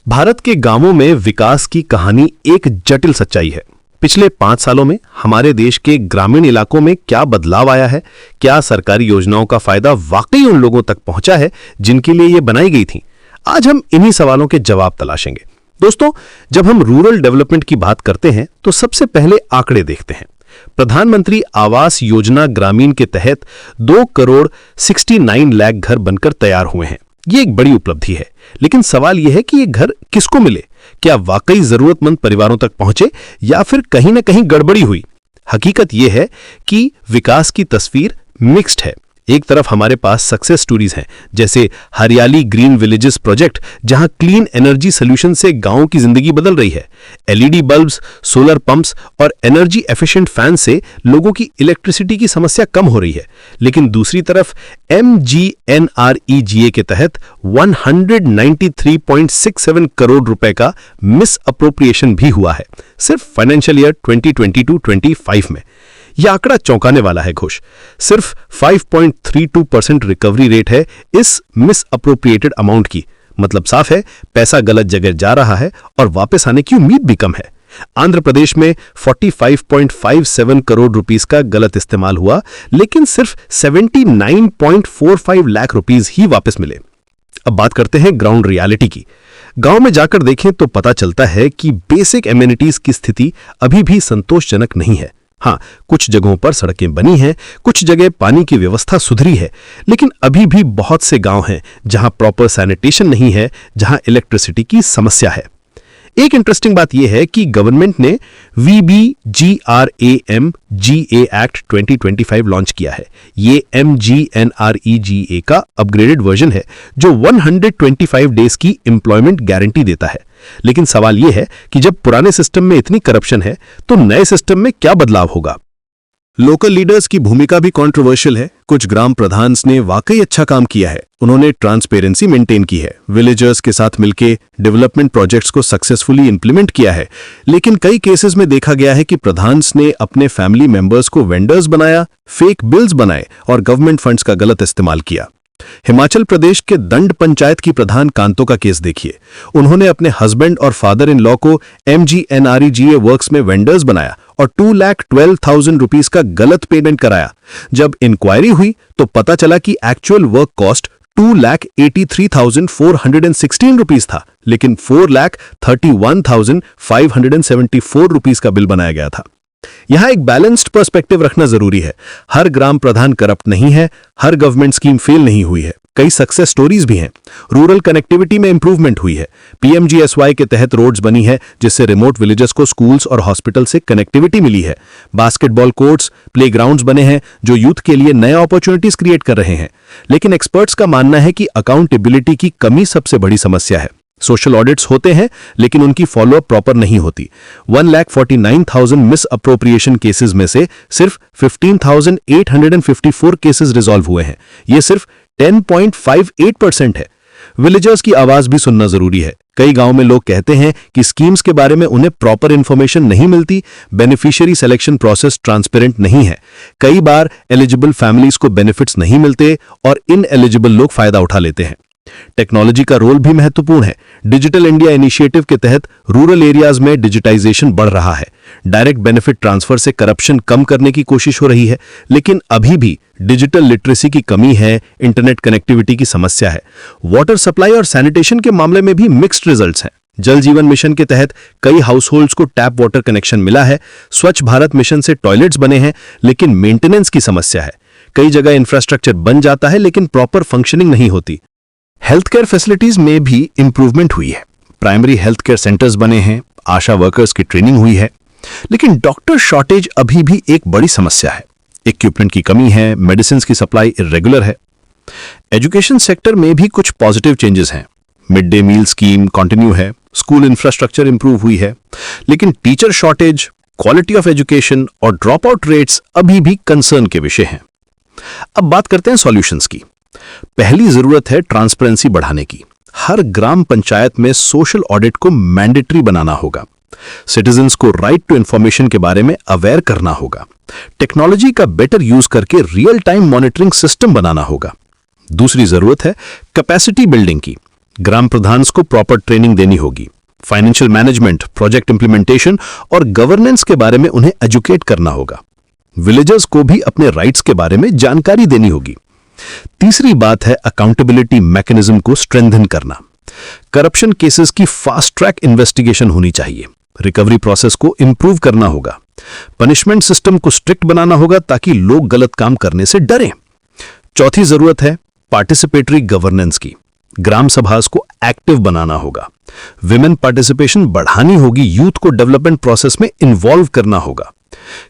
भारत के गांवों में विकास की कहानी एक जटिल सच्चाई है। पिछले 5 सालों में हमारे देश के ग्रामीण इलाकों में क्या बदलाव आया है, क्या सरकारी योजनाओं का फायदा वाकई उन लोगों तक पहुंचा है जिनके लिए ये बनाई गई थी। आज हम इन्हीं सवालों के जवाब तलाशेंगे। दोस्तों, जब हम रूरल डेवलपमेंट की बात करते हैं तो सबसे पहले आंकड़े देखते हैं। प्रधानमंत्री आवास योजना ग्रामीण के तहत 2 करोड़ 69 लाख घर बनकर तैयार हुए हैं। ये एक बड़ी उपलब्धि है, लेकिन सवाल यह है कि ये घर किसको मिले? क्या वाकई जरूरतमंद परिवारों तक पहुंचे या फिर कहीं ना कहीं गड़बड़ी हुई? हकीकत यह है कि विकास की तस्वीर मिक्स्ड है। एक तरफ हमारे पास सक्सेस स्टोरीज हैं, जैसे हरियाली ग्रीन विलेजेस प्रोजेक्ट, जहां क्लीन एनर्जी सोल्यूशन से गांवों की जिंदगी बदल रही है। एलईडी बल्ब्स, सोलर पंप्स और एनर्जी एफिशिएंट फैन से लोगों की इलेक्ट्रिसिटी की समस्या कम हो रही है। लेकिन दूसरी तरफ MGNREGA के तहत 193.67 करोड़ रुपए का मिस अप्रोप्रिएशन भी हुआ है, सिर्फ फाइनेंशियल ईयर 2022-25 में। यह आंकड़ा चौंकाने वाला है घोष। सिर्फ 5.32% रिकवरी रेट है इस मिस अप्रोप्रिएटेड अमाउंट की। मतलब साफ है, पैसा गलत जगह जा रहा है और वापस आने की उम्मीद भी कम है। आंध्र प्रदेश में 45.57 करोड़ रुपीस का गलत इस्तेमाल हुआ, लेकिन सिर्फ 79.45 लाख रुपीस ही वापस मिले। अब बात करते हैं ग्राउंड रियलिटी की। गांव में जाकर देखें तो पता चलता है कि बेसिक एमिनिटीज की स्थिति अभी भी संतोषजनक नहीं है। हाँ, कुछ जगहों पर सड़कें बनी हैं, कुछ जगह पानी की व्यवस्था सुधरी है, लेकिन अभी भी बहुत से गांव हैं जहां प्रॉपर सैनिटेशन नहीं है, जहां इलेक्ट्रिसिटी की समस्या है। एक इंटरेस्टिंग बात यह है कि गवर्नमेंट ने VBGRAMGA एक्ट 2025 लॉन्च किया है। ये MGNREGA का अपग्रेडेड वर्जन है जो 125 डेज की एम्प्लॉयमेंट गारंटी देता है। लेकिन सवाल यह है कि जब पुराने सिस्टम में इतनी करप्शन है तो नए सिस्टम में क्या बदलाव होगा? लोकल लीडर्स की भूमिका भी कंट्रोवर्शियल है। कुछ ग्राम प्रधान ने वाकई अच्छा काम किया है। उन्होंने ट्रांसपेरेंसी मेंटेन की है, विलेजर्स के साथ मिलकर डेवलपमेंट प्रोजेक्ट्स को सक्सेसफुली इंप्लीमेंट किया है। लेकिन कई केसेस में देखा गया है कि प्रधान ने अपने फैमिली मेंबर्स को वेंडर्स बनाया, फेक बिल्स बनाए और गवर्नमेंट फंड्स का गलत इस्तेमाल किया। हिमाचल प्रदेश के दंड पंचायत की प्रधान कांतो का केस देखिए। उन्होंने अपने हस्बैंड और फादर इन लॉ को MGNREGA वर्क्स में वेंडर्स बनाया और 2,12,000 रुपीस का गलत पेमेंट कराया। जब इंक्वायरी हुई तो पता चला कि एक्चुअल वर्क कॉस्ट 2,83,416 रुपीस था, लेकिन 4,31,574 रुपीस का बिल बनाया गया था। यहां एक बैलेंस्ड पर्सपेक्टिव रखना जरूरी है। हर ग्राम प्रधान करप्ट नहीं है, हर गवर्नमेंट स्कीम फेल नहीं हुई है। कई सक्सेस स्टोरीज भी हैं। रूरल कनेक्टिविटी में इंप्रूवमेंट हुई है। PMGSY के तहत रोड्स बनी है, जिससे रिमोट विलेजेस को स्कूल्स और हॉस्पिटल से कनेक्टिविटी मिली है। बास्केटबॉल कोर्ट्स, प्लेग्राउंड्स बने हैं जो यूथ के लिए नए अपॉर्चुनिटीज क्रिएट कर रहे हैं। लेकिन एक्सपर्ट्स का मानना है कि अकाउंटेबिलिटी की कमी सबसे बड़ी समस्या है। सोशल ऑडिट्स होते हैं, लेकिन उनकी फॉलोअप प्रॉपर नहीं होती। 1,49,000 मिस अप्रोप्रिएशन केसेस में से सिर्फ 15,854 केसेस रिजॉल्व हुए हैं। यह सिर्फ 10.58% है। विलेजर्स की आवाज भी सुनना जरूरी है। कई गांव में लोग कहते हैं कि स्कीम्स के बारे में उन्हें प्रॉपर इंफॉर्मेशन नहीं मिलती, बेनिफिशियरी सिलेक्शन प्रोसेस ट्रांसपेरेंट नहीं है। कई बार एलिजिबल फैमिलीज को बेनिफिट्स नहीं मिलते और इनएलिजिबल लोग फायदा उठा लेते हैं। टेक्नोलॉजी का रोल भी महत्वपूर्ण है। डिजिटल इंडिया इनिशिएटिव के तहत रूरल एरियाज में डिजिटाइजेशन बढ़ रहा है। डायरेक्ट बेनिफिट ट्रांसफर से करप्शन कम करने की कोशिश हो रही है, लेकिन अभी भी डिजिटल लिटरेसी की कमी है, इंटरनेट कनेक्टिविटी की समस्या है। वाटर सप्लाई और सैनिटेशन के मामले में भी मिक्स्ड रिजल्ट्स हैं। जल जीवन मिशन के तहत कई हाउसहोल्ड्स को टैप वाटर कनेक्शन मिला है। स्वच्छ भारत मिशन से टॉयलेट्स बने हैं, लेकिन मेंटेनेंस की समस्या है। कई जगह इंफ्रास्ट्रक्चर बन जाता है, लेकिन प्रॉपर फंक्शनिंग नहीं होती। हेल्थ केयर फैसिलिटीज में भी इंप्रूवमेंट हुई है। प्राइमरी हेल्थ केयर सेंटर्स बने हैं, आशा वर्कर्स की ट्रेनिंग हुई है, लेकिन डॉक्टर शॉर्टेज अभी भी एक बड़ी समस्या है। इक्विपमेंट की कमी है, मेडिसिन की सप्लाई इरेगुलर है। एजुकेशन सेक्टर में भी कुछ पॉजिटिव चेंजेस हैं। Mid day meal scheme continue है, स्कूल इंफ्रास्ट्रक्चर इंप्रूव हुई है, लेकिन teacher shortage, quality of education और ड्रॉप आउट रेट्स अभी भी कंसर्न के विषय हैं। अब बात करते हैं सॉल्यूशंस की। पहली जरूरत है ट्रांसपेरेंसी बढ़ाने की। हर ग्राम पंचायत में सोशल ऑडिट को मैंडेटरी बनाना होगा। सिटीजन्स को राइट टू इंफॉर्मेशन के बारे में अवेयर करना होगा। टेक्नोलॉजी का बेटर यूज करके रियल टाइम मॉनिटरिंग सिस्टम बनाना होगा। दूसरी जरूरत है कैपेसिटी बिल्डिंग की। ग्राम प्रधान को प्रॉपर ट्रेनिंग देनी होगी। फाइनेंशियल मैनेजमेंट, प्रोजेक्ट इंप्लीमेंटेशन और गवर्नेंस के बारे में उन्हें एजुकेट करना होगा। विलेजर्स को भी अपने राइट्स के बारे में जानकारी देनी होगी। तीसरी बात है अकाउंटेबिलिटी मैकेनिज्म को स्ट्रेंथन करना। करप्शन केसेस की फास्ट ट्रैक इन्वेस्टिगेशन होनी चाहिए। रिकवरी प्रोसेस को इंप्रूव करना होगा। पनिशमेंट सिस्टम को स्ट्रिक्ट बनाना होगा ताकि लोग गलत काम करने से डरें। चौथी जरूरत है पार्टिसिपेटरी गवर्नेंस की। ग्राम सभास को एक्टिव बनाना होगा। विमेन पार्टिसिपेशन बढ़ानी होगी। यूथ को डेवलपमेंट प्रोसेस में इन्वॉल्व करना होगा।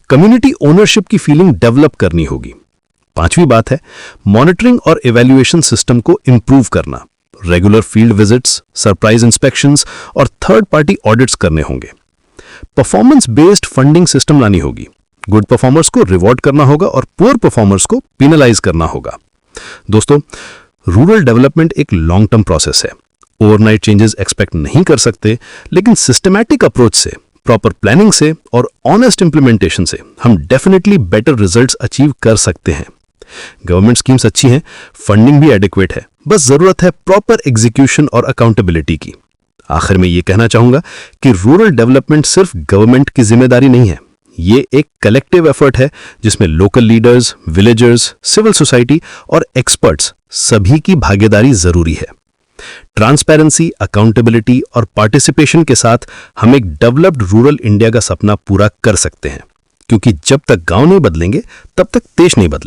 कम्युनिटी ओनरशिप की फीलिंग डेवलप करनी होगी। पांचवी बात है मॉनिटरिंग और इवैल्यूएशन सिस्टम को इंप्रूव करना। Regular field visits, surprise inspections और थर्ड पार्टी ऑडिट्स करने होंगे। परफॉर्मेंस बेस्ड फंडिंग सिस्टम लानी होगी। गुड परफॉर्मर्स को रिवॉर्ड करना होगा और पुअर परफॉर्मर्स को पेनलाइज करना होगा। दोस्तों, रूरल डेवलपमेंट एक लॉन्ग टर्म प्रोसेस है। ओवरनाइट चेंजेस एक्सपेक्ट नहीं कर सकते, लेकिन सिस्टमैटिक अप्रोच से, प्रॉपर प्लानिंग से और ऑनेस्ट इंप्लीमेंटेशन से हम डेफिनेटली बेटर रिजल्ट्स अचीव कर सकते हैं। गवर्नमेंट स्कीम्स अच्छी हैं, फंडिंग भी एडिक्वेट है, बस जरूरत है प्रॉपर एग्जीक्यूशन और अकाउंटेबिलिटी की। आखिर में ये कहना चाहूंगा कि रूरल डेवलपमेंट सिर्फ गवर्नमेंट की जिम्मेदारी नहीं है, ये एक कलेक्टिव एफर्ट है जिसमें local leaders, villagers, civil society और एक्सपर्ट्स सभी की भागीदारी जरूरी है। ट्रांसपेरेंसी, अकाउंटेबिलिटी और पार्टिसिपेशन के साथ हम एक डेवलप्ड रूरल इंडिया का सपना पूरा कर सकते हैं, क्योंकि जब तक गांव नहीं बदलेंगे तब तक देश नहीं बदलेगा।